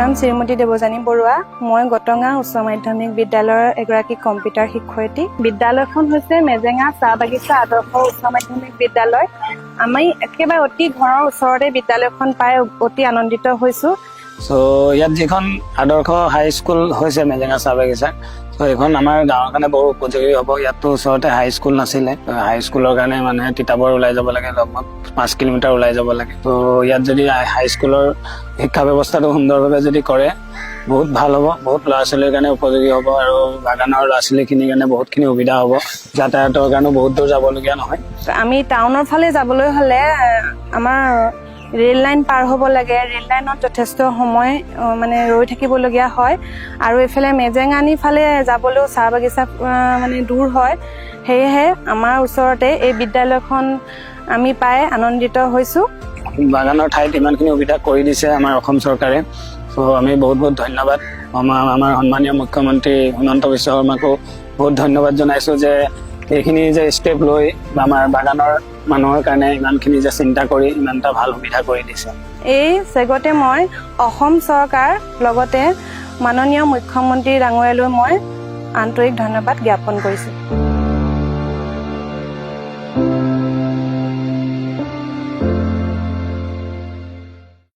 নাম শ্ৰীমতী দেৱযানী বৰুৱা। মই গটঙা উচ্চ মাধ্যমিক বিদ্যালয়ৰ এগৰাকী কম্পিউটাৰ শিক্ষয়িত্ৰী। বিদ্যালয়খন হৈছে মেজেঙা চাহ বাগিচা আদৰ্শ উচ্চ মাধ্যমিক বিদ্যালয়। আমি একেবাৰে অতি ঘৰৰ ওচৰতে বিদ্যালয়খন পাই অতি আনন্দিত হৈছো। ইয়াত যিখন আদৰ্শ হাই স্কুল হৈছে মেজেঙা চাহ বাগিচা, এইখন আমাৰ গাঁৱৰ কাৰণে বহু উপযোগী হ'ব। ইয়াততো ওচৰতে হাই স্কুল নাছিলে। হাই স্কুলৰ কাৰণে মানুহে তিতাবৰ ওলাই যাব লাগে, লগভগ 5 কিলোমিটাৰ ওলাই যাব লাগে। ইয়াত যদি হাই স্কুলৰ শিক্ষা ব্যৱস্থাটো সুন্দৰভাৱে যদি কৰে বহুত ভাল হ'ব, বহুত ল'ৰা ছোৱালীৰ কাৰণে উপযোগী হ'ব আৰু বাগানৰ ল'ৰা ছোৱালীখিনিৰ কাৰণে বহুতখিনি সুবিধা হ'ব। যাতায়াতৰ কাৰণেও বহুত দূৰ যাবলগীয়া নহয়। আমি টাউনৰ ফালে যাবলৈ হ'লে আমাৰ ৰেল লাইন পাৰ হ'ব লাগে। ৰেল লাইনত যথেষ্ট সময় ৰৈ থাকিবলগীয়া হয় আৰু এইফালে মেজেঙানি ফালে যাবলৈও চাহ বাগিচা দূৰ হয়। সেয়েহে আমাৰ ওচৰতে এই বিদ্যালয়খন আমি পাই আনন্দিত হৈছো। বাগানৰ ঠাইত ইমানখিনি সুবিধা কৰি দিছে আমাৰ অসম চৰকাৰে। আমি বহুত বহুত ধন্যবাদ। আমাৰ সন্মানীয় মুখ্যমন্ত্ৰী হিমন্ত বিশ্ব শৰ্মাকো বহুত ধন্যবাদ জনাইছো যে এইখিনি যে ষ্টেপ লৈ আমাৰ বাগানৰ মানুহৰ কাৰণে ইমানখিনি যে চিন্তা কৰি ইমান এটা ভাল সুবিধা কৰি দিছে। এই চেগতে মই অসম চৰকাৰ লগতে মাননীয় মুখ্যমন্ত্ৰী ডাঙৰীয়ালৈ মই আন্তৰিক ধন্যবাদ জ্ঞাপন কৰিছো।